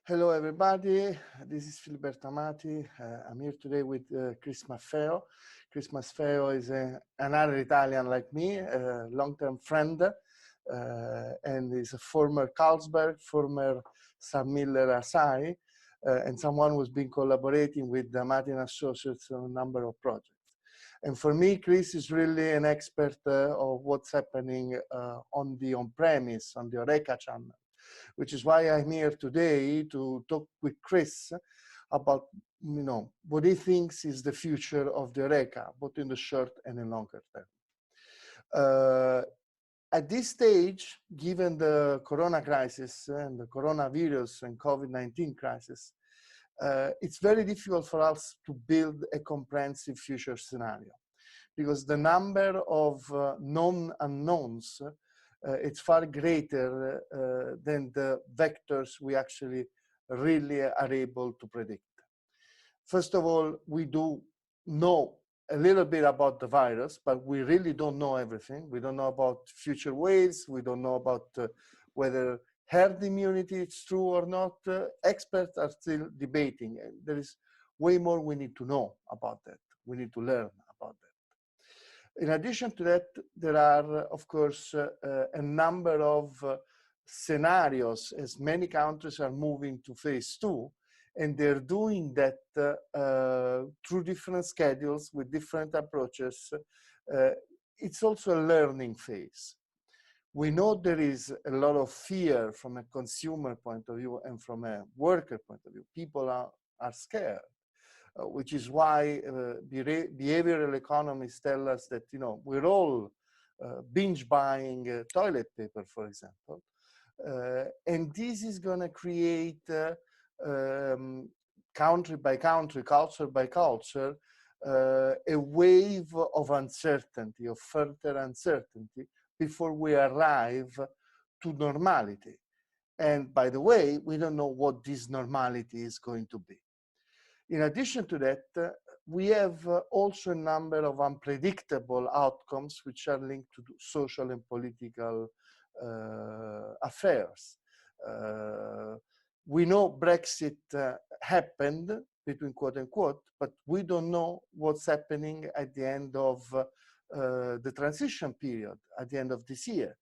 Hello, everybody. This is Filiberto Amati. I'm here today with Chris Maffeo. Chris Maffeo is another Italian like me, a long-term friend, and is a former Carlsberg, former Sam Miller Asahi, and someone who's been collaborating with Amati and Associates on a number of projects. And for me, Chris is really an expert of what's happening on the on-premise, on the Horeca channel, which is why I'm here today to talk with Chris about, what he thinks is the future of the Horeca, both in the short and in longer term. At this stage, given the Corona crisis and the coronavirus and COVID-19 crisis, it's very difficult for us to build a comprehensive future scenario because the number of known unknowns it's far greater than the vectors we actually really are able to predict. First of all, we do know a little bit about the virus, but we really don't know everything. We don't know about future waves. We don't know about whether herd immunity is true or not. Experts are still debating. And there is way more we need to know about that. We need to learn about that. In addition to that, there are, of course, a number of scenarios as many countries are moving to phase 2, and they're doing that through different schedules with different approaches. It's also a learning phase. We know there is a lot of fear from a consumer point of view and from a worker point of view. People are scared. Which is why behavioral economists tell us that, we're all binge buying toilet paper, for example. And this is going to create, country by country, culture by culture, a wave of uncertainty, of further uncertainty, before we arrive to normality. And by the way, we don't know what this normality is going to be. In addition to that, we have also a number of unpredictable outcomes which are linked to social and political affairs. We know Brexit happened, between quote unquote, but we don't know what's happening at the end of the transition period, at the end of this year.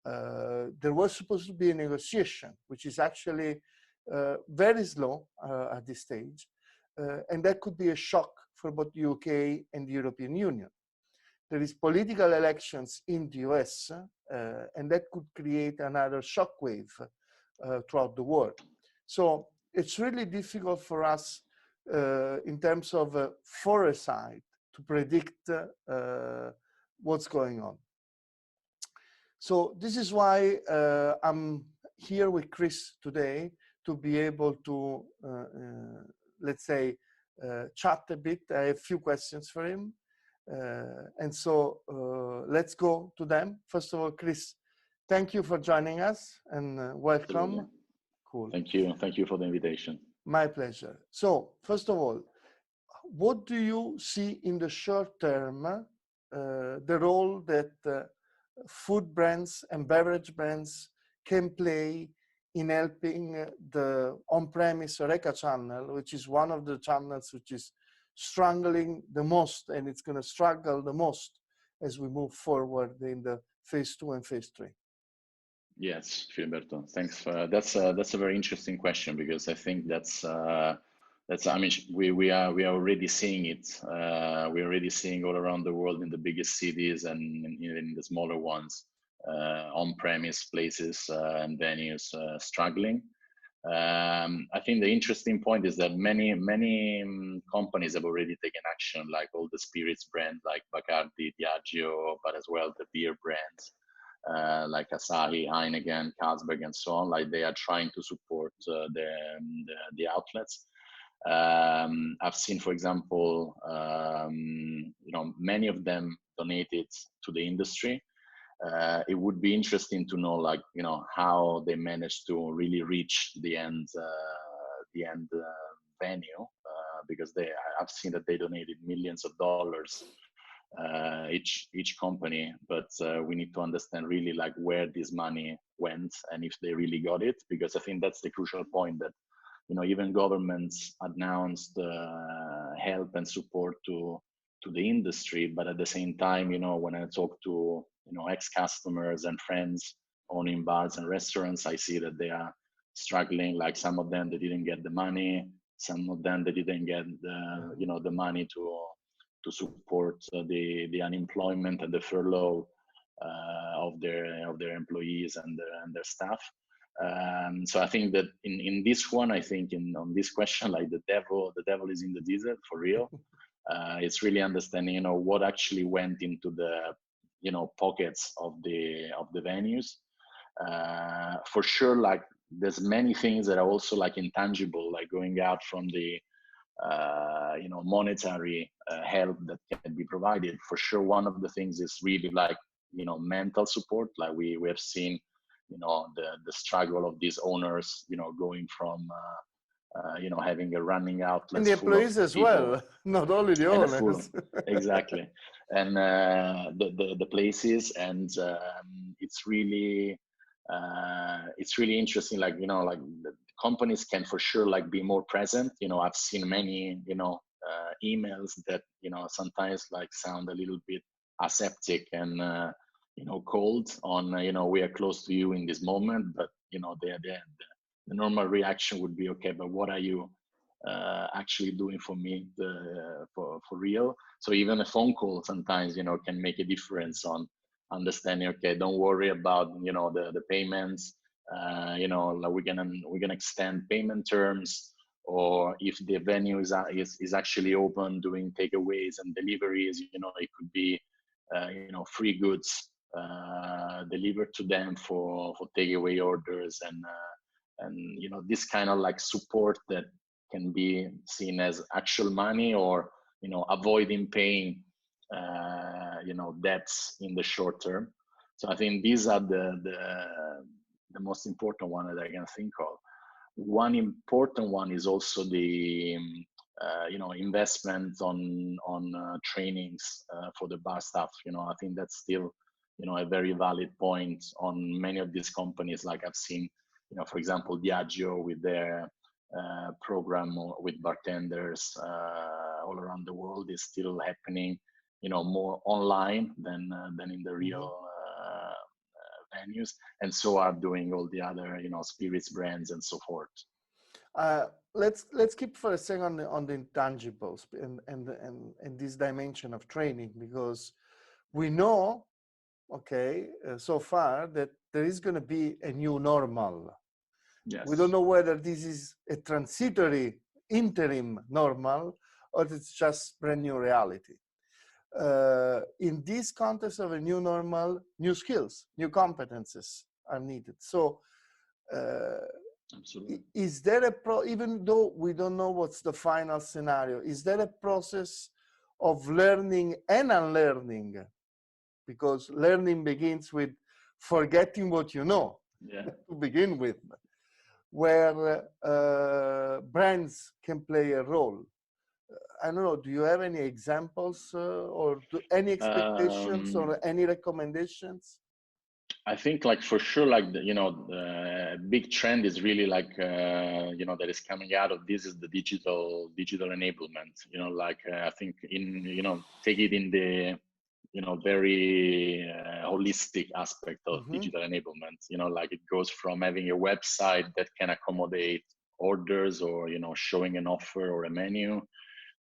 There was supposed to be a negotiation, which is actually very slow at this stage. And that could be a shock for both the UK and the European Union. There is political elections in the US, and that could create another shockwave throughout the world. So it's really difficult for us in terms of foresight to predict what's going on. So this is why I'm here with Chris today to be able to let's say, chat a bit. I have a few questions for him. And so let's go to them. First of all, Chris, thank you for joining us and welcome. Absolutely. Cool. Thank you. Thank you for the invitation. My pleasure. So first of all, what do you see in the short term, the role that food brands and beverage brands can play in helping the on-premise Horeca channel, which is one of the channels which is struggling the most, and it's going to struggle the most as we move forward in the phase 2 and phase 3? Yes, Filiberto, thanks for that's a very interesting question, because I think that's I mean, we are already seeing it. We're already seeing all around the world, in the biggest cities and in the smaller ones, on-premise places and venues struggling. I think the interesting point is that many companies have already taken action, like all the spirits brands like Bacardi, Diageo, but as well the beer brands like Asahi, Heineken, Carlsberg, and so on. Like, they are trying to support the outlets. I've seen, for example, many of them donated to the industry. It would be interesting to know, like, how they managed to really reach the end venue, because I've seen that they donated millions of dollars each company, but we need to understand really, like, where this money went and if they really got it, because I think that's the crucial point, that even governments announced help and support to the industry. But at the same time, when I talk to ex-customers and friends owning bars and restaurants, I see that they are struggling. Like some of them, they didn't get the money. Some of them, they didn't get the money to support the unemployment and the furlough of their employees and their staff. So I think that in this one, I think on this question, like the devil is in the detail for real. It's really understanding, what actually went into the pockets of the venues. For sure, like there's many things that are also like intangible, like going out from the monetary help that can be provided. For sure, one of the things is really like mental support. Like we have seen the struggle of these owners going from having a running outlet And the full of employees as people, well, not only the and a full owners. exactly, and the places, and it's really interesting. Like like the companies can for sure like be more present. I've seen many emails that sometimes like sound a little bit aseptic and cold on we are close to you in this moment, but the normal reaction would be, okay, but what are you actually doing for me for real? So even a phone call sometimes can make a difference on understanding, okay, don't worry about the payments, like we're gonna extend payment terms, or if the venue is actually open doing takeaways and deliveries, it could be free goods delivered to them for takeaway orders, and this kind of like support that can be seen as actual money, or avoiding paying debts in the short term. So I think these are the most important one that I can think of. One important one is also the investment on trainings for the bar staff. I think that's still a very valid point on many of these companies. Like I've seen for example Diageo with their program with bartenders all around the world is still happening more online than in the real venues, and so are doing all the other spirits brands and so forth. Let's keep for a second on the intangibles and this dimension of training, because we know, okay, so far that there is going to be a new normal. Yes. We don't know whether this is a transitory interim normal or it's just brand new reality. In this context of a new normal, new skills, new competences are needed. So absolutely, is there even though we don't know what's the final scenario, is there a process of learning and unlearning? Because learning begins with forgetting what you know, to begin with, where brands can play a role. I don't know, do you have any examples or any expectations or any recommendations? I think like for sure, like the big trend is really like that is coming out of this is the digital enablement. Like I think take it in the very holistic aspect of digital enablement. Like it goes from having a website that can accommodate orders or showing an offer or a menu,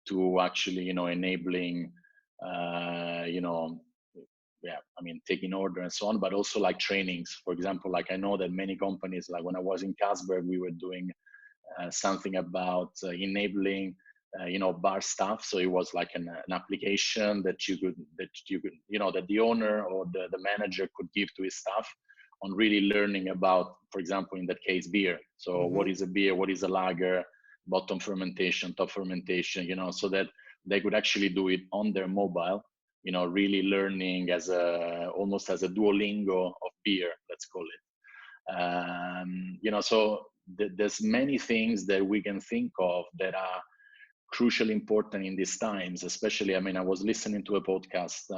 to actually enabling taking order and so on, but also like trainings. For example, like I know that many companies, like when I was in Carlsberg, we were doing something about enabling bar staff. So it was like an application that you could that the owner or the manager could give to his staff on really learning about, for example, in that case, beer. So what is a beer, what is a lager, bottom fermentation, top fermentation, so that they could actually do it on their mobile, really learning as almost as a Duolingo of beer, let's call it. So there's many things that we can think of that are crucially important in these times, especially, I was listening to a podcast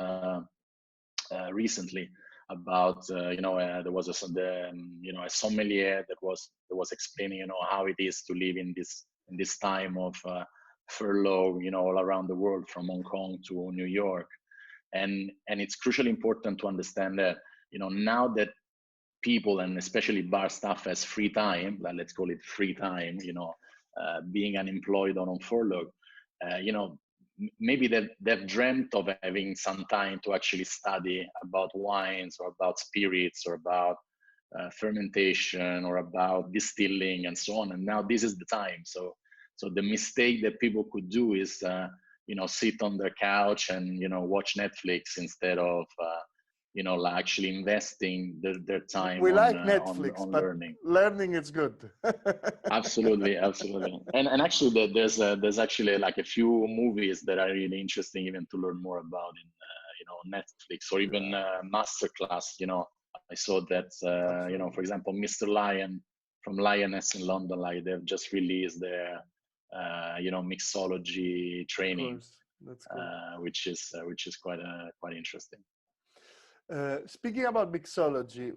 recently about there was a sommelier that was explaining how it is to live in this time of furlough all around the world, from Hong Kong to New York. And it's crucially important to understand that now that people, and especially bar staff, has free time, let's call it free time, being unemployed or on furlough, maybe they've dreamt of having some time to actually study about wines or about spirits or about fermentation or about distilling and so on. And now this is the time. So the mistake that people could do is sit on their couch and watch Netflix instead of like actually investing their time we on, like Netflix, on but learning. Learning is good. Absolutely. And actually there's actually like a few movies that are really interesting even to learn more about in Netflix, or even masterclass. I saw that for example, Mr. Lion from Lioness in London, like they've just released their mixology training, That's cool. which is quite interesting. Speaking about mixology,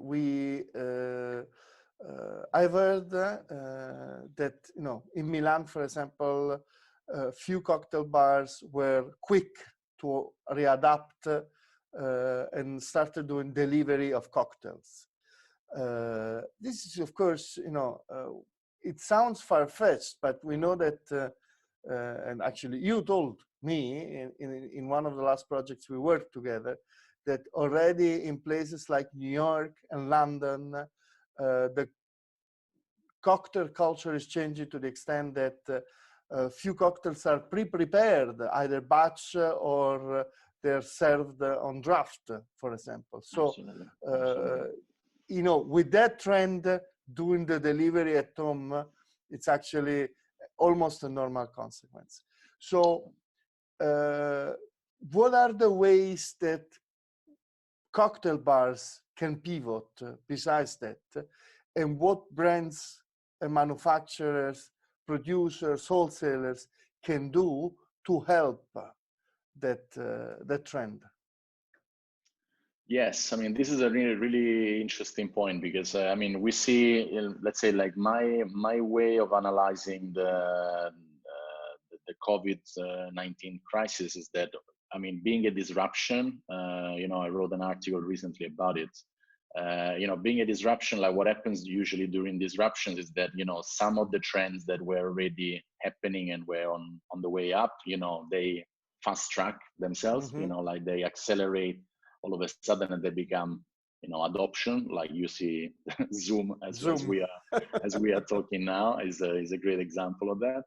I've heard that in Milan, for example, a few cocktail bars were quick to readapt and started doing delivery of cocktails. This is, of course, it sounds far-fetched, but we know that, and actually you told me in one of the last projects we worked together, that already in places like New York and London, the cocktail culture is changing to the extent that few cocktails are pre-prepared, either batch or they're served on draft, for example. So, Absolutely. with that trend, doing the delivery at home, it's actually almost a normal consequence. So, what are the ways that cocktail bars can pivot besides that, and what brands and manufacturers, producers, wholesalers can do to help that trend? Yes, I mean, this is a really, really interesting point, because we see, let's say, like my way of analyzing the COVID-19 crisis is that, being a disruption, I wrote an article recently about it. Being a disruption, like what happens usually during disruptions is that, some of the trends that were already happening and were on the way up, they fast track themselves, like they accelerate all of a sudden, and they become, adoption. Like you see Zoom, as we are talking now, is a great example of that.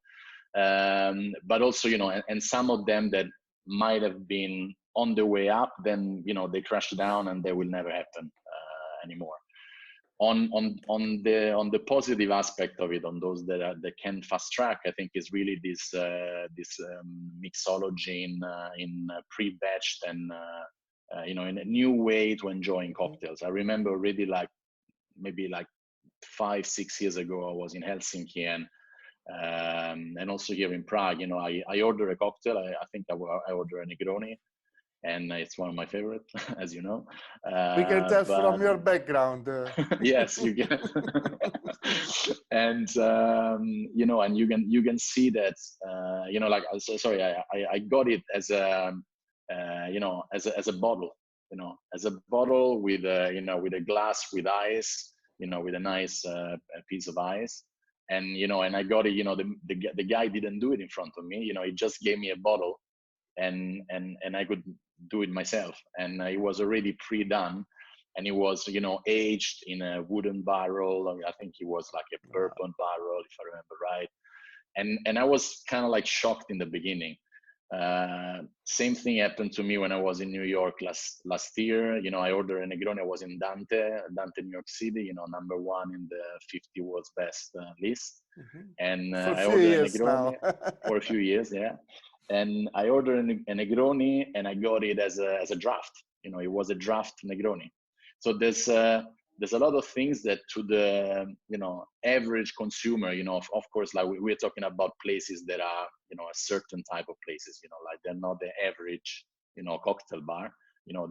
But also, and some of them that might have been on the way up, then they crash down and they will never happen anymore. On the positive aspect of it, on those that can fast track, I think is really this mixology in pre-batched and in a new way to enjoying cocktails. I remember already, like maybe like 5-6 years ago, I was in Helsinki and also here in Prague. I ordered a cocktail. I think I ordered a Negroni, and it's one of my favorite, as you know. We can tell from your background. Yes, you can. And and you can see that like, sorry, I got it as a as a bottle, as a bottle with a glass with ice, with a nice piece of ice. And and I got it. The guy didn't do it in front of me. He just gave me a bottle, and I could do it myself. And it was already pre-done, and it was aged in a wooden barrel. I think it was like a bourbon barrel, if I remember right. And I was kind of like shocked in the beginning. Same thing happened to me when I was in New York last year. I ordered a Negroni. I was in Dante, New York City, #1 in the 50 world's best list. And I ordered a Negroni for a few years, yeah. And I ordered a Negroni, and I got it as a draft. It was a draft Negroni. So there's a lot of things that to the average consumer, of course, like we're talking about places that are a certain type of places, like they're not the average cocktail bar.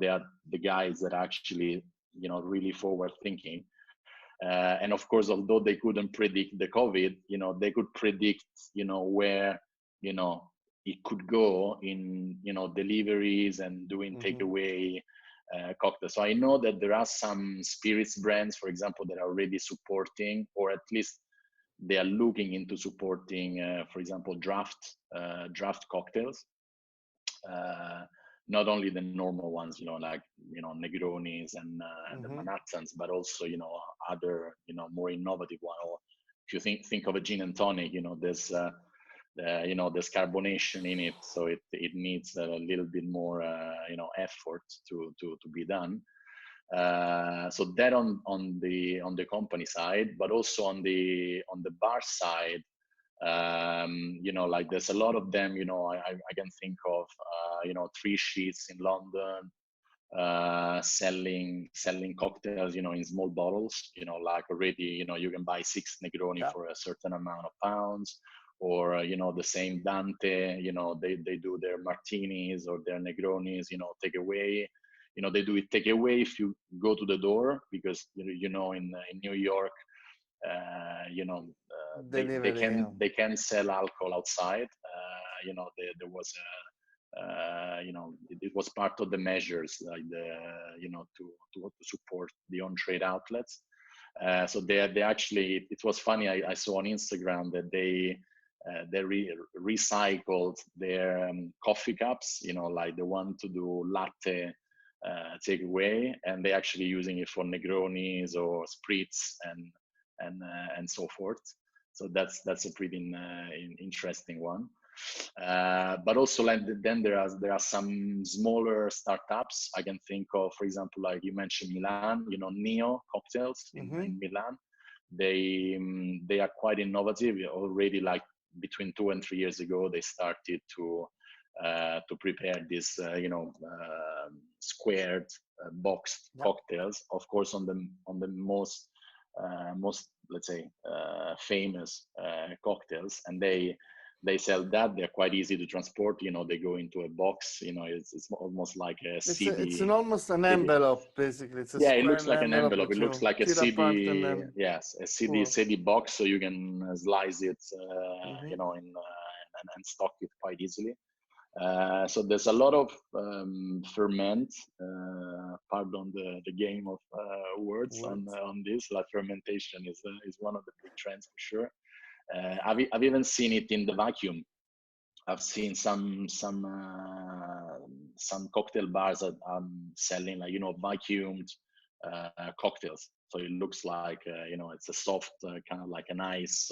They are the guys that are actually really forward thinking. And of course, although they couldn't predict the COVID, they could predict, where, it could go in, deliveries and doing takeaway cocktails. So I know that there are some spirits brands, for example, that are already supporting, or at least they are looking into supporting, for example, draft cocktails. Not only the normal ones, like, Negronis and the Manhattans, but also, other, more innovative one. Or if you think of a gin and tonic, there's there's carbonation in it, so it needs a little bit more, effort to be done. So that on the company side, but also on the bar side, like there's a lot of them, I can think of, Three Sheets in London, selling cocktails, in small bottles, like already, you can buy 6 Negroni for a certain amount of pounds, or, the same Dante, they do their martinis or their Negronis, take away. They do it take away if you go to the door, because, in New York, they can sell alcohol outside. There was it was part of the measures, like to support the on-trade outlets. So they actually, it was funny. I saw on Instagram that they recycled their coffee cups, like the one to do latte takeaway, and they actually using it for Negronis or spritz and so forth. So that's a pretty interesting one. But also, like, then there are some smaller startups. I can think of, for example, like you mentioned Milan, Neo Cocktails in Milan. They are quite innovative already. Like between 2 and 3 years ago, they started to prepare this, squared boxed cocktails. Of course, on the most let's say famous cocktails, and they sell that. They're quite easy to transport. They go into a box. It's almost like a CD. It's almost an envelope, basically. It's a it looks like an envelope. It looks like a CD. Yes, a CD box, so you can slice it, and stock it quite easily. So there's a lot of ferment. Pardon the game of words on this. Like fermentation is one of the big trends for sure. I've even seen it in the vacuum. I've seen some cocktail bars that are selling, like, vacuumed cocktails. So it looks like it's a soft kind of like an ice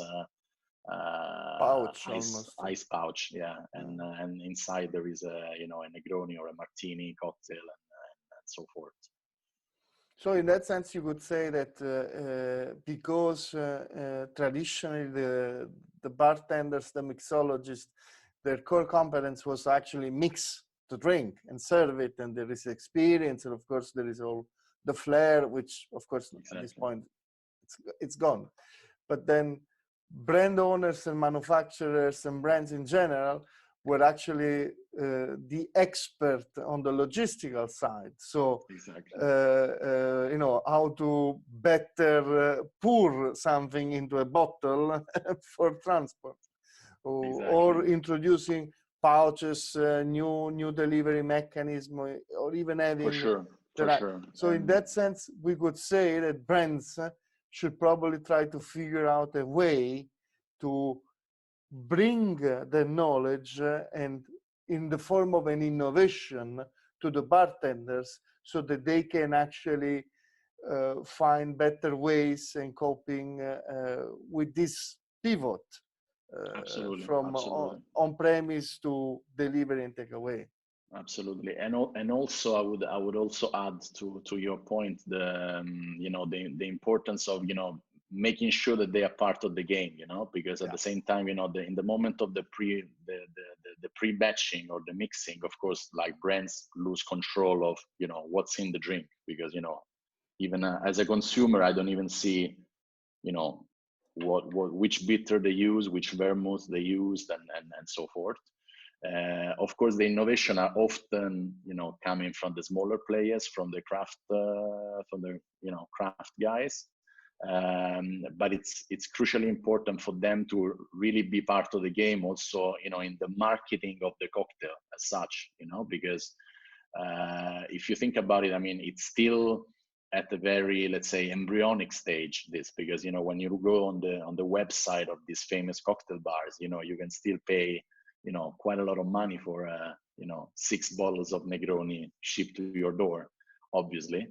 pouch, ice pouch, and inside there is a Negroni or a martini cocktail and so forth. So in that sense, you could say that because traditionally the bartenders, the mixologists, their core competence was actually mix the drink and serve it, and there is experience, and of course there is all the flair, which of course at this point it's gone. But then brand owners and manufacturers and brands in general were actually the expert on the logistical side. So, how to better pour something into a bottle for transport, or introducing pouches, new delivery mechanism, or even having. For sure. So in that sense, we could say that brands should probably try to figure out a way to bring the knowledge and in the form of an innovation to the bartenders, so that they can actually find better ways in coping with this pivot from on-premise to delivery and takeaway. Absolutely, and also I would also add to your point the the importance of making sure that they are part of the game, because at the same time, in the moment of the pre-batching or the mixing, of course, like brands lose control of what's in the drink, because even as a consumer, I don't even see which bitter they use, which vermouth they used, and so forth. Of course, the innovation are often, coming from the smaller players, from the craft, craft guys. But it's crucially important for them to really be part of the game, also, in the marketing of the cocktail as such, because if you think about it, I mean, it's still at a very, let's say, embryonic stage, this, because when you go on the website of these famous cocktail bars, you can still pay quite a lot of money for 6 bottles of Negroni shipped to your door, obviously.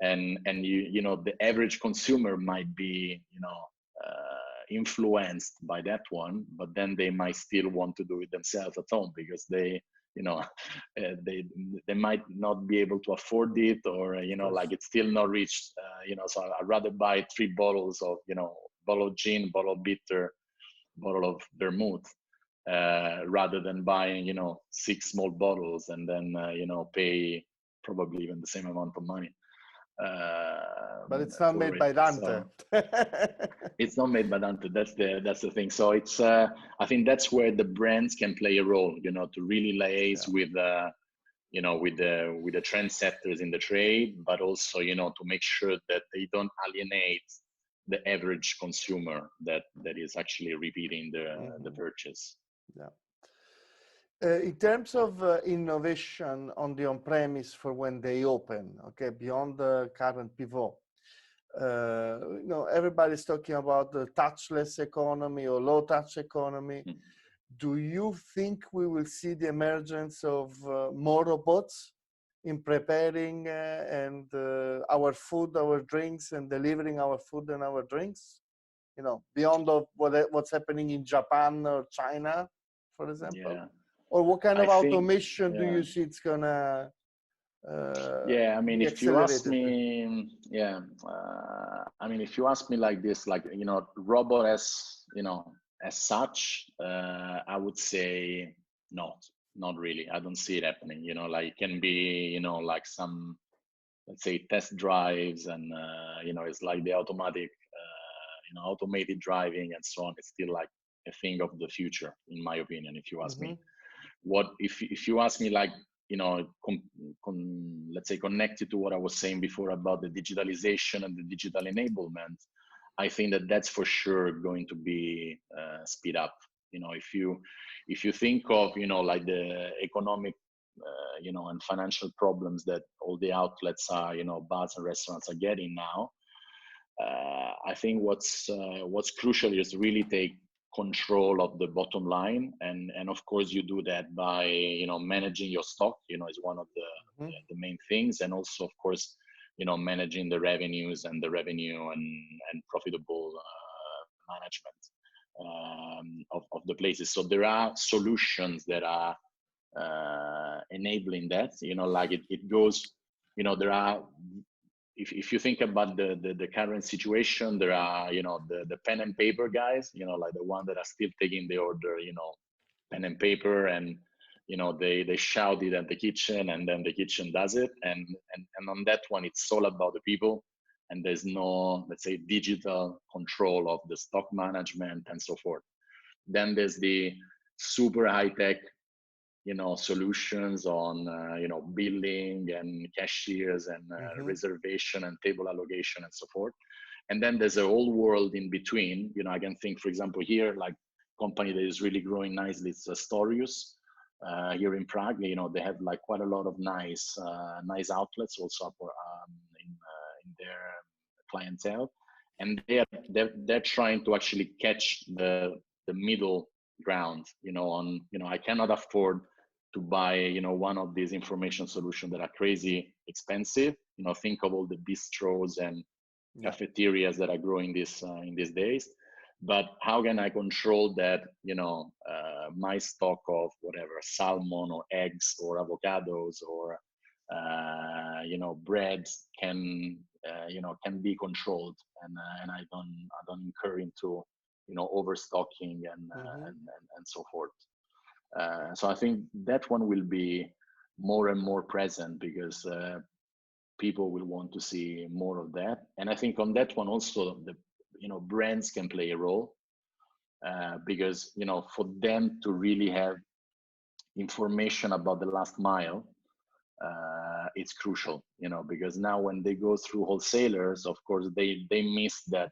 And the average consumer might be influenced by that one, but then they might still want to do it themselves at home, because they they might not be able to afford it, or like it's still not reached, so I'd rather buy 3 bottles of bottle of gin, bottle of bitter, bottle of vermouth, rather than buying 6 small bottles and then pay probably even the same amount of money. But it's not made by Dante. So it's not made by Dante. That's the thing. So it's I think that's where the brands can play a role, to really liaise with with the trendsetters in the trade, but also to make sure that they don't alienate the average consumer that is actually repeating the purchase. Yeah. In terms of innovation on the on-premise for when they open, okay, beyond the current pivot, everybody's talking about the touchless economy or low-touch economy. Do you think we will see the emergence of more robots in preparing and our food, our drinks, and delivering our food and our drinks? Beyond of what's happening in Japan or China, for example. Yeah. Or what kind of automation do you see it's gonna? I mean, if you ask me, I mean, if you ask me like this, like robot as such, I would say not really. I don't see it happening. Like it can be like some, let's say, test drives, and it's like the automatic, automated driving and so on. It's still like a thing of the future, in my opinion, if you ask me. What if you ask me, like let's say, connected to what I was saying before about the digitalization and the digital enablement, I think that that's for sure going to be speed up. If you think of like the economic and financial problems that all the outlets are, bars and restaurants are getting now, I think what's crucial is really take control of the bottom line, and of course you do that by managing your stock, is one of the main things, and also of course managing the revenues and the revenue and profitable management of the places. So there are solutions that are enabling that, like it goes, there are, if you think about the current situation, there are the pen and paper guys, like the one that are still taking the order, pen and paper, and they shout it at the kitchen, and then the kitchen does it, and on that one it's all about the people, and there's no, let's say, digital control of the stock management and so forth. Then there's the super high tech solutions on billing and cashiers and reservation and table allocation and so forth. And then there's a whole world in between. I can think, for example, here, like company that is really growing nicely, it's Astorius here in Prague. They have like quite a lot of nice outlets also in their clientele, and they're trying to actually catch the middle ground. I cannot afford to buy one of these information solutions that are crazy expensive. Think of all the bistros and cafeterias that are growing in these days. But how can I control that my stock of whatever, salmon or eggs or avocados or bread can be controlled, and I don't incur into overstocking and so forth. So I think that one will be more and more present, because people will want to see more of that. And I think on that one also, the brands can play a role, because for them to really have information about the last mile, it's crucial, because now when they go through wholesalers, of course, they miss that,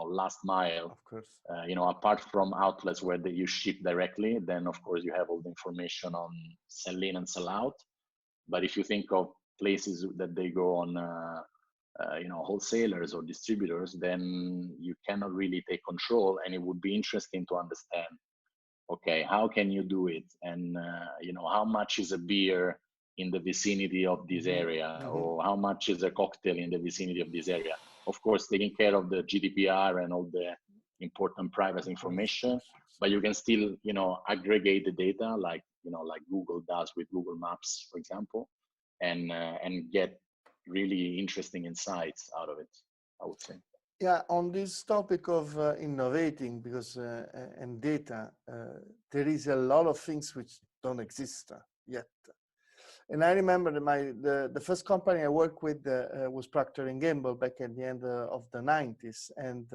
last mile. Of course. Apart from outlets where you ship directly, then of course you have all the information on sell in and sell out. But if you think of places that they go on, wholesalers or distributors, then you cannot really take control. And it would be interesting to understand, okay, how can you do it? And, how much is a beer in the vicinity of this area, or how much is a cocktail in the vicinity of this area? Of course, taking care of the GDPR and all the important privacy information, but you can still, aggregate the data like Google does with Google Maps, for example, and get really interesting insights out of it, I would say. Yeah, on this topic of innovating, because and data, there is a lot of things which don't exist yet. And I remember the first company I worked with was Procter & Gamble back at the end of the 90s. And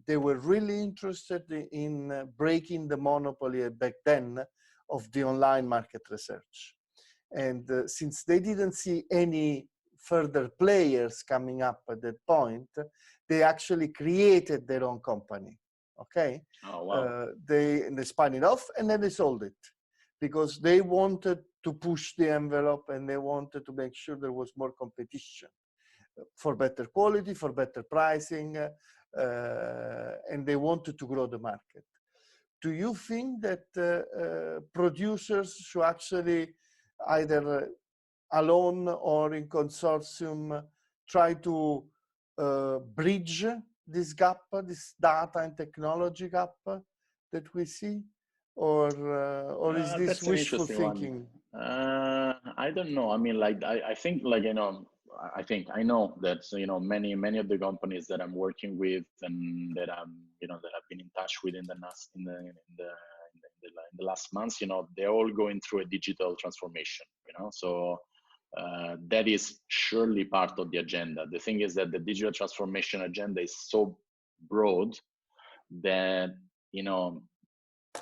they were really interested in breaking the monopoly back then of the online market research. And since they didn't see any further players coming up at that point, they actually created their own company. Okay. Oh, wow. They spun it off and then they sold it, because they wanted to push the envelope and they wanted to make sure there was more competition for better quality, for better pricing, and they wanted to grow the market. Do you think that producers should actually either alone or in consortium try to bridge this gap, this data and technology gap that we see? Or is this That's an wishful interesting thinking? one. I don't know. I mean, I think, I know that, many of the companies that I'm working with and that I've been in touch with in the last months, they're all going through a digital transformation, so that is surely part of the agenda. The thing is that the digital transformation agenda is so broad that,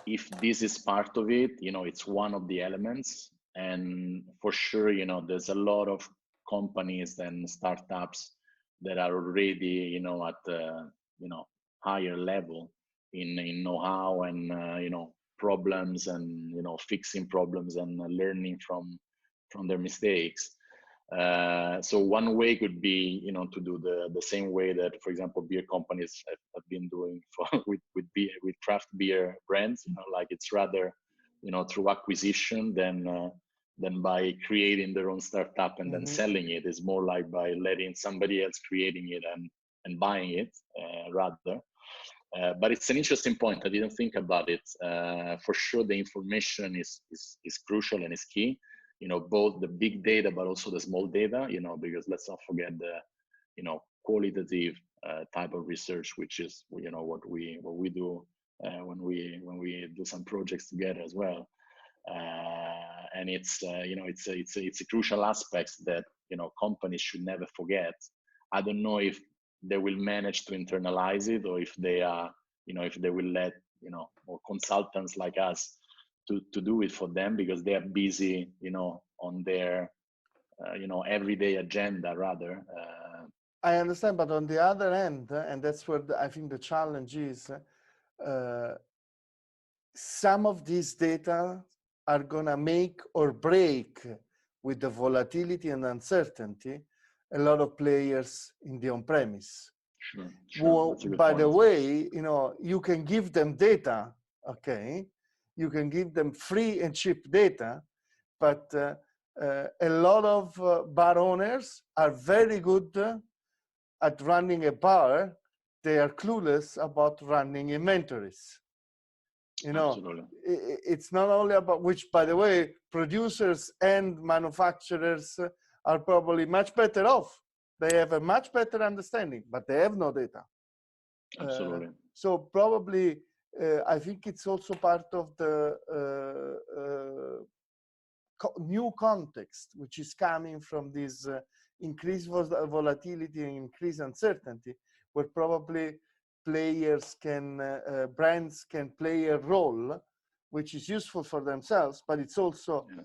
if this is part of it, it's one of the elements. And for sure, there's a lot of companies and startups that are already, at the, higher level in know-how and, problems and, fixing problems and learning from their mistakes. So one way could be, to do the same way that, for example, beer companies have been doing with craft beer brands. Like it's rather, through acquisition than by creating their own startup and then selling it. It's more like by letting somebody else creating it and buying it rather. But it's an interesting point. I didn't think about it. For sure, the information is crucial and is key. Both the big data, but also the small data, because let's not forget the, qualitative type of research, which is, what we do when we do some projects together as well. And it's, it's a crucial aspect that, companies should never forget. I don't know if they will manage to internalize it, or if they are, if they will let, more consultants like us to do it for them, because they are busy, on their, everyday agenda rather. I understand, but on the other end, and that's where I think the challenge is, some of these data are gonna make or break, with the volatility and uncertainty, a lot of players in the on-premise. Sure. Well, by the way, you can give them data, okay? You can give them free and cheap data, but a lot of bar owners are very good at running a bar. They are clueless about running inventories. Absolutely. It's not only about, which, by the way, producers and manufacturers are probably much better off. They have a much better understanding, but they have no data. Absolutely. So probably, I think it's also part of the new context, which is coming from this increased volatility and increased uncertainty, where probably players can, brands can play a role which is useful for themselves, but it's also Yeah.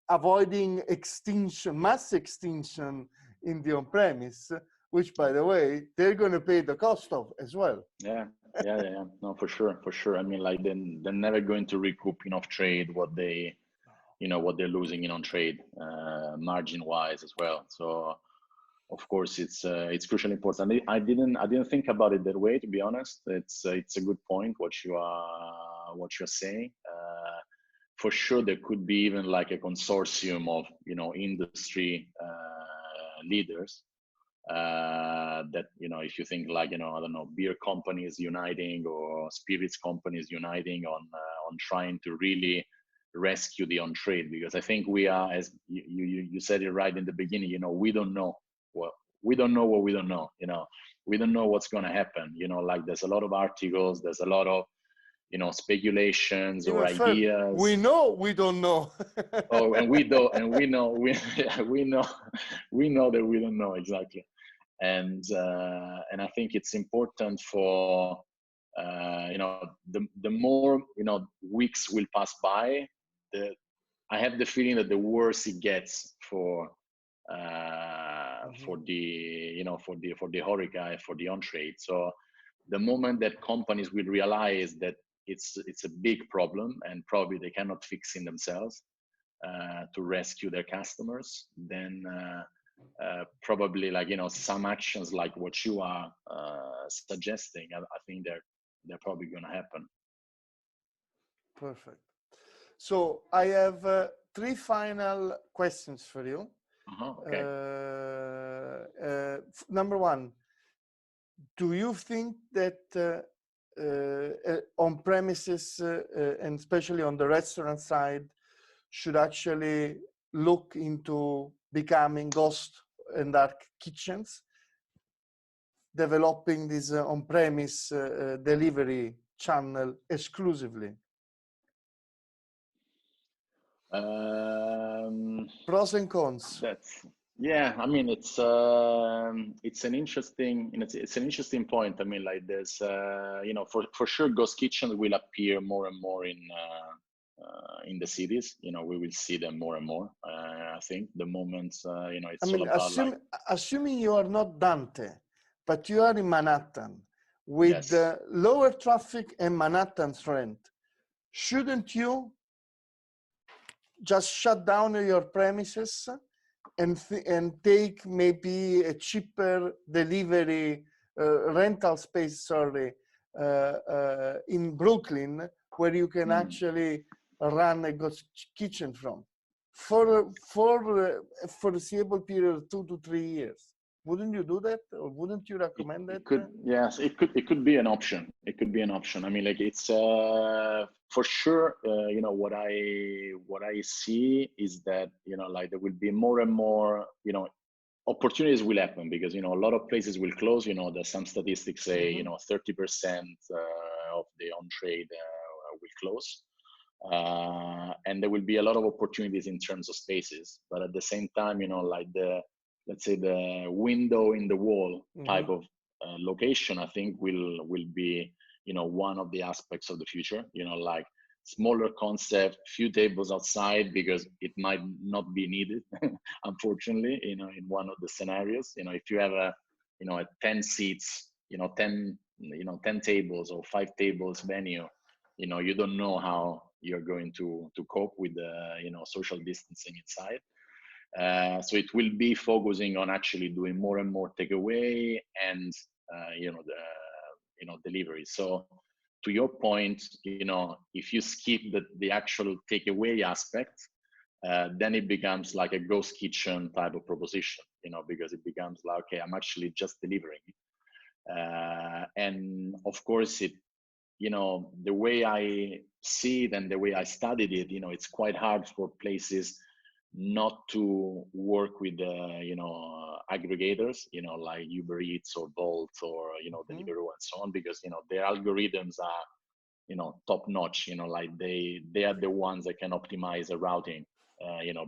avoiding extinction, mass extinction in the on-premise, which, by the way, they're going to pay the cost of as well. Yeah. No, for sure. I mean, like, they're never going to recoup in off trade what they, what they're losing in on trade, margin wise as well. So of course it's crucially important. I didn't think about it that way, to be honest. It's a good point what you're saying. For sure, there could be even like a consortium of industry leaders that if you think like I don't know, beer companies uniting or spirits companies uniting on trying to really rescue the on trade, because I think we are, as you said it right in the beginning, we don't know what we don't know what we don't know. We don't know what's going to happen. Like there's a lot of articles, there's a lot of speculations or ideas. We know we don't know. Oh, and we know we know that we don't know exactly. And I think it's important for the more weeks will pass by, I have the feeling that the worse it gets for the for the HoReCa, for the on trade. So the moment that companies will realize that it's a big problem and probably they cannot fix it themselves to rescue their customers, then probably like some actions like what you are suggesting, I think they're probably going to happen. Perfect. So I have 3 final questions for you. Okay. Number 1, do you think that on premises and especially on the restaurant side should actually look into becoming ghost and dark kitchens, developing this on-premise delivery channel exclusively? Pros and cons. I mean, it's an interesting point. I mean, like there's for sure ghost kitchens will appear more and more in the cities. We will see them more and more. I think the moment it's all about assuming you are not Dante, but you are in Manhattan with yes. Lower traffic and Manhattan trend, shouldn't you just shut down your premises and take maybe a cheaper delivery rental space, in Brooklyn, where you can actually run a ghost kitchen from for a foreseeable period of 2 to 3 years? Wouldn't you do that, or wouldn't you recommend that? Yes, it could be an option. It could be an option. I mean, like it's for sure. What I see is that like there will be more and more opportunities will happen, because a lot of places will close. There's some statistics say 30% of the on trade will close, and there will be a lot of opportunities in terms of spaces. But at the same time, like let's say the window in the wall type of location, I think will be one of the aspects of the future. Like smaller concept, few tables outside, because it might not be needed unfortunately in one of the scenarios. If you have a 10 seats, 10 tables or 5 tables venue, you don't know how you're going to cope with the social distancing inside. So it will be focusing on actually doing more and more takeaway and delivery. So to your point, if you skip the actual takeaway aspect, then it becomes like a ghost kitchen type of proposition, because it becomes like, okay, I'm actually just delivering. And of course, the way I see it and the way I studied it, it's quite hard for places not to work with aggregators, like Uber Eats or Bolt or Deliveroo and so on, because their algorithms are top notch. Like they are the ones that can optimize the routing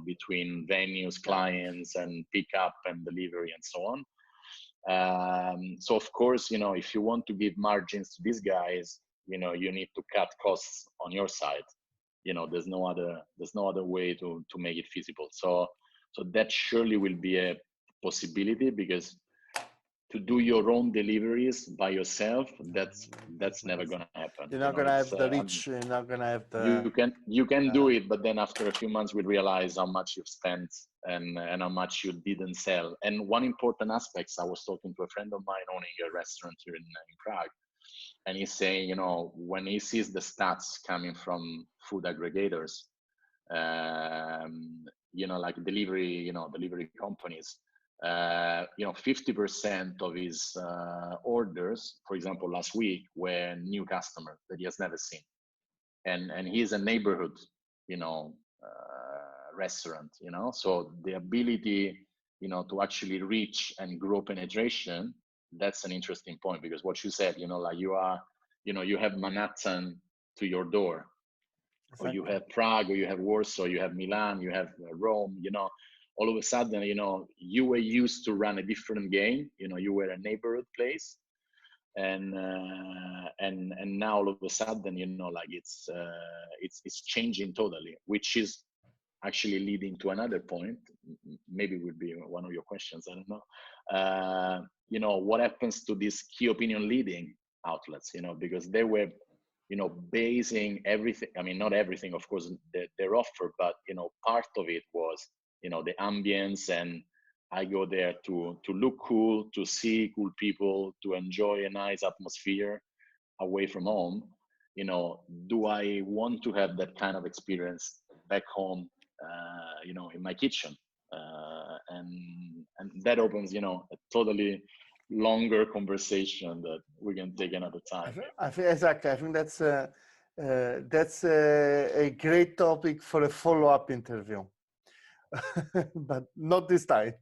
between venues, clients, and pickup and delivery and so on. So of course, if you want to give margins to these guys, you need to cut costs on your side. There's no other way to make it feasible. So that surely will be a possibility, because to do your own deliveries by yourself, that's never gonna happen. You're not gonna have the reach. You're not gonna have the. You can do it, but then after a few months, we realize how much you've spent and how much you didn't sell. And one important aspect, I was talking to a friend of mine owning a restaurant here in Prague, and he's saying, when he sees the stats coming from food aggregators, like delivery companies, 50% of his orders, for example, last week, were new customers that he has never seen. And he's a neighborhood, restaurant, so the ability, to actually reach and grow penetration, that's an interesting point, because what you said, like you have Manhattan to your door, exactly. Or you have Prague, or you have Warsaw, you have Milan, you have Rome, all of a sudden, you were used to run a different game, you were a neighborhood place. And now all of a sudden, it's changing totally, which is actually leading to another point. Maybe it would be one of your questions, I don't know. What happens to these key opinion leading outlets, because they were, basing everything, I mean, not everything, of course, their offer, but, part of it was, the ambience, and I go there to look cool, to see cool people, to enjoy a nice atmosphere away from home. Do I want to have that kind of experience back home, in my kitchen? And that opens, a totally longer conversation that we can take another time. I think exactly. I think that's a great topic for a follow-up interview. But not this time.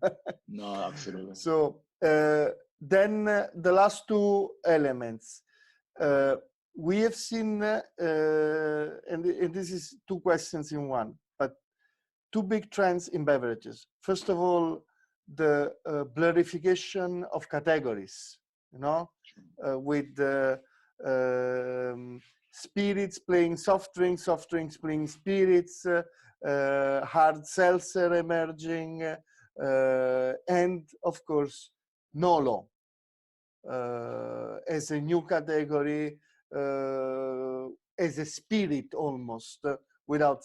No, absolutely. So then the last two elements. We have seen, and this is two questions in one, but two big trends in beverages. First of all, the blurrification of categories, with the spirits playing soft drinks playing spirits, hard seltzer emerging, and of course, Nolo as a new category, as a spirit almost, without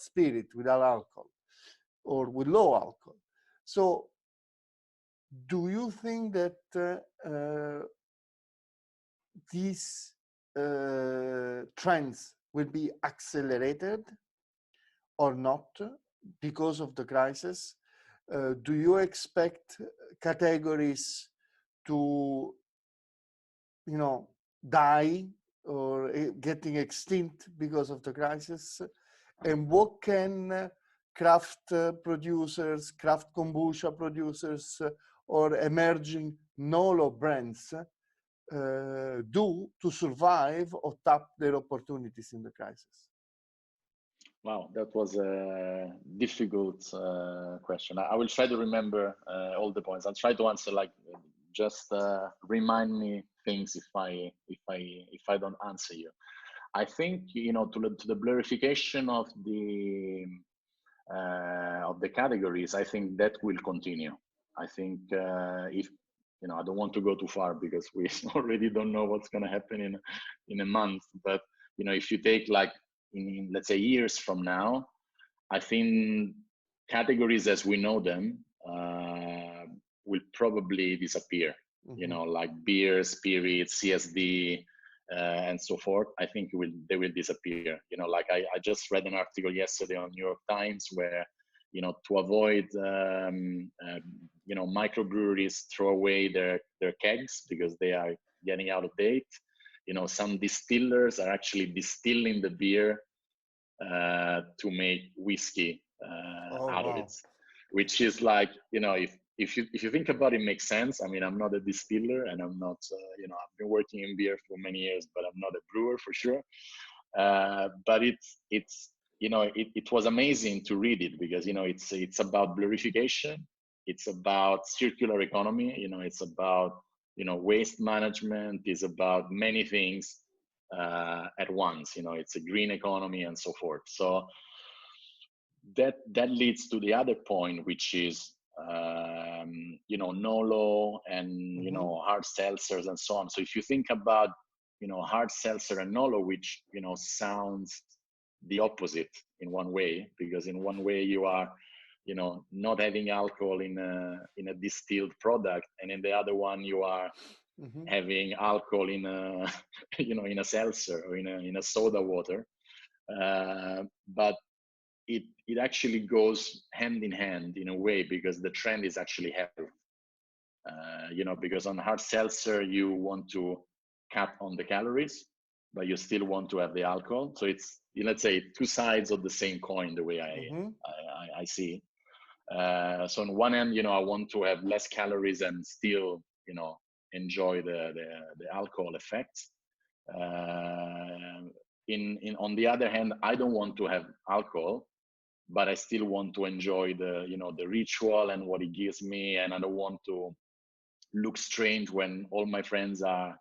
alcohol, or with low alcohol. So do you think that these trends will be accelerated or not because of the crisis? Do you expect categories to, die or getting extinct because of the crisis? And what can craft producers, craft kombucha producers, or emerging Nolo brands do to survive or tap their opportunities in the crisis? Wow, that was a difficult question. I will try to remember all the points. I'll try to answer, just remind me things if I don't answer you. I think, to the blurrification of the categories, I think that will continue. I think if I don't want to go too far, because we already don't know what's going to happen in a month. But if you take in, let's say, years from now, I think categories as we know them will probably disappear. Mm-hmm. Like beer, spirits, CSD, and so forth. I think they will disappear. I just read an article yesterday on New York Times where, to avoid microbreweries throw away their kegs because they are getting out of date. Some distillers are actually distilling the beer to make whiskey out of it, which is if you think about it, makes sense. I mean, I'm not a distiller, and I'm not I've been working in beer for many years, but I'm not a brewer for sure. But it was amazing to read it, because it's about blurrification, it's about circular economy, it's about waste management, it's about many things at once. It's a green economy and so forth. So that leads to the other point, which is Nolo and Mm-hmm. hard seltzers and so on. So if you think about hard seltzer and Nolo, which sounds the opposite in one way, because in one way you are not having alcohol in a distilled product, and in the other one you are Mm-hmm. having alcohol in a in a seltzer or in a soda water. But it actually goes hand in hand in a way, because the trend is actually health. Because on hard seltzer you want to cut on the calories, but you still want to have the alcohol. So it's, let's say, two sides of the same coin, the way Mm-hmm. I see. So on one end, I want to have less calories and still, enjoy the alcohol effects. In on the other hand, I don't want to have alcohol, but I still want to enjoy the ritual and what it gives me, and I don't want to look strange when all my friends are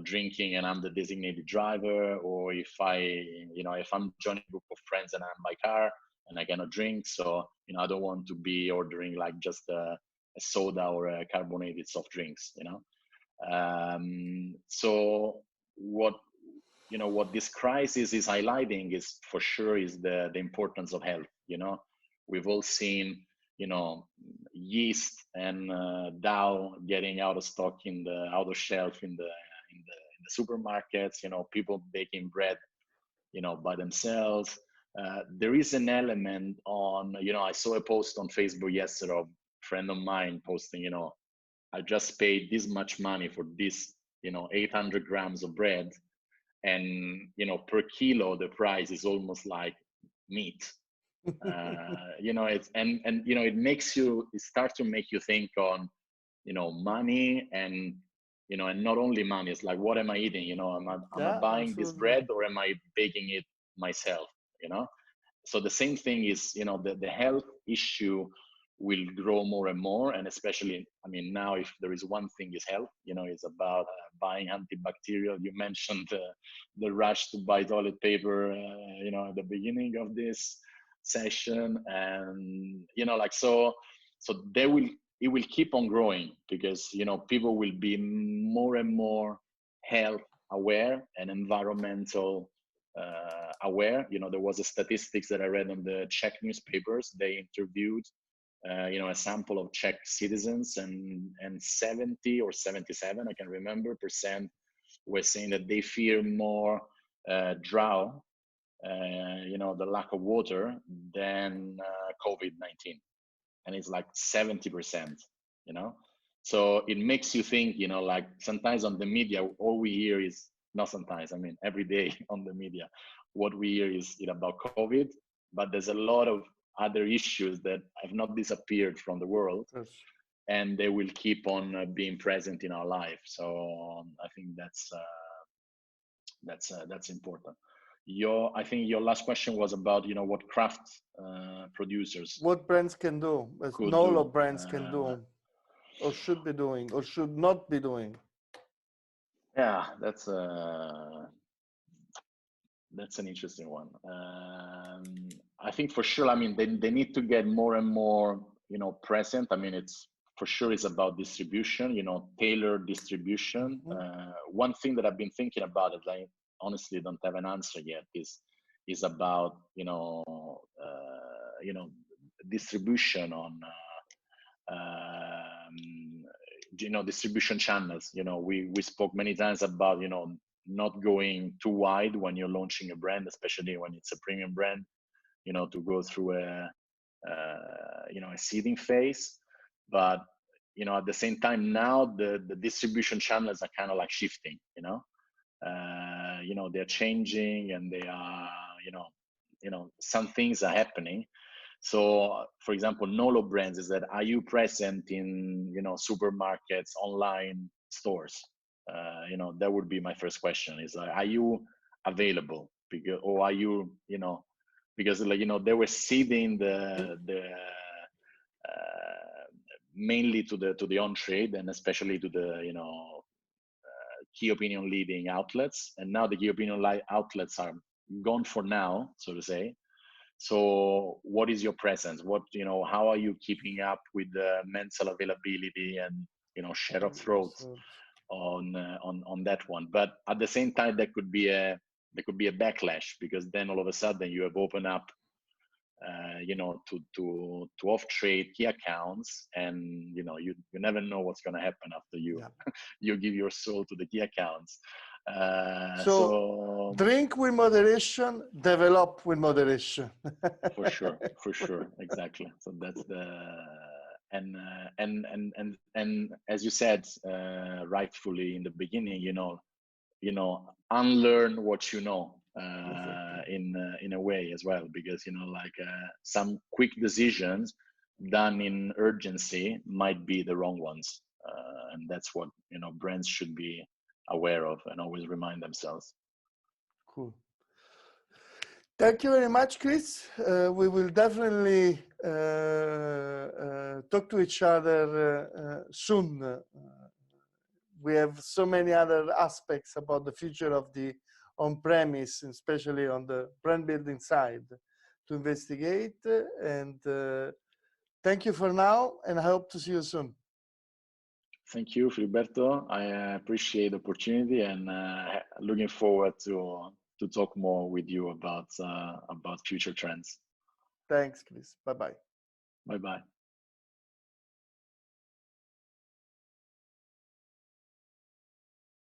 drinking and I'm the designated driver, or if I'm joining a group of friends and I'm by car and I cannot drink. So I don't want to be ordering like just a soda or a carbonated soft drinks. So what this crisis is highlighting is, for sure, is the importance of health. We've all seen yeast and dough getting out of stock out of shelf in the supermarkets. People baking bread by themselves. There is an element on, I saw a post on Facebook yesterday of a friend of mine posting, I just paid this much money for this 800 grams of bread, and per kilo the price is almost like meat. It's it starts to make you think on money, and not only money. It's like, what am I eating? Am I Yeah, buying this absolutely. bread, or am I baking it myself? So the same thing is, the health issue will grow more and more. And especially, now, if there is one thing is health, it's about buying antibacterial. You mentioned the rush to buy toilet paper at the beginning of this session, and so it will keep on growing, because people will be more and more health aware and environmental aware. There was a statistics that I read on the Czech newspapers. They interviewed a sample of Czech citizens, and 70 or 77, I can remember, percent were saying that they fear more drought, the lack of water, than COVID-19. And it's like 70%. So it makes you think, like, sometimes on the media, all we hear is, not sometimes, every day on the media, what we hear is about COVID, but there's a lot of other issues that have not disappeared from the world, Yes. and they will keep on being present in our life. So I think that's important. I think your last question was about what craft producers What brands can do, as could Nolo do. brands can do, or should be doing, or should not be doing. Yeah, that's an interesting one. I think, for sure, they need to get more and more present. It's, for sure, it's about distribution, tailored distribution. Mm-hmm. One thing that I've been thinking about, it, I honestly don't have an answer yet, is about distribution on distribution channels. We spoke many times about not going too wide when you're launching a brand, especially when it's a premium brand, to go through a seeding phase. But at the same time, now the distribution channels are kind of like shifting. They're changing, and they are some things are happening. So, for example, Nolo brands is that, are you present in supermarkets, online stores? That would be my first question. Is like, are you available? Because, or are you because, like, they were seeding the mainly to the on trade, and especially to the key opinion leading outlets, and now the key opinion outlets are gone for now, so to say. So what is your presence? What, how are you keeping up with the mental availability and, share of throat on that one? But at the same time, there could be a backlash, because then all of a sudden you have opened up, to off trade key accounts, and you never know what's going to happen after you you give your soul to the key accounts. So drink with moderation, develop with moderation. for sure, exactly. So that's the and as you said, rightfully in the beginning, unlearn what you know, in a way as well, because some quick decisions done in urgency might be the wrong ones, and that's what brands should be aware of and always remind themselves. Cool. Thank you very much, Chris. We will definitely talk to each other soon. We have so many other aspects about the future of the on-premise, especially on the brand building side, to investigate. And thank you for now, and I hope to see you soon. Thank you, Filiberto. I appreciate the opportunity, and looking forward to talk more with you about future trends. Thanks, Chris. Bye-bye. Bye-bye.